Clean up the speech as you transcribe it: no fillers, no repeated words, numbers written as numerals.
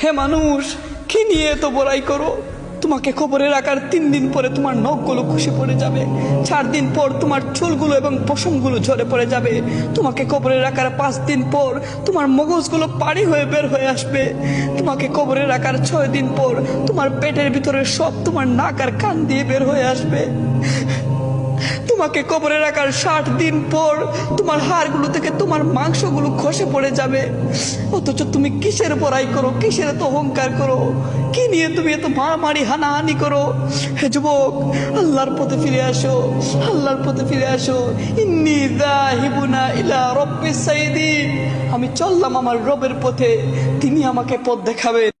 হে মানুষ, কি নিয়ে এত বড়াই করো? তোমাকে কবরে রাখার 3 দিন পরে তোমার নখগুলো খসে পড়ে যাবে, 4 দিন পর তোমার চুলগুলো এবং পশমগুলো ঝরে পড়ে যাবে, তোমাকে কবরে রাখার 5 দিন পর তোমার মগজগুলো পানি হয়ে বের হয়ে আসবে, তোমাকে কবরে রাখার 6 দিন পর তোমার পেটের ভিতরে সব তোমার নাক আর কান দিয়ে বের হয়ে আসবে, তোমাকে কবরে রাখার 60 দিন পর তোমার হাড়গুলো থেকে তোমার মাংসগুলো খসে পড়ে যাবে। অথচ তুমি কিসের বড়াই করো, কিসের এত অহংকার করো, কি নিয়ে তুমি এত মারামারি হানাহানি করো? হে যুবক, আল্লাহর পথে ফিরে আসো, আল্লাহর পথে ফিরে আসো। ইন্নী যাহিবুনা ইলা রাব্বিস সাইয়্যিদিন, আমি চললাম আমার রবের পথে, তিনি আমাকে পথ দেখাবেন।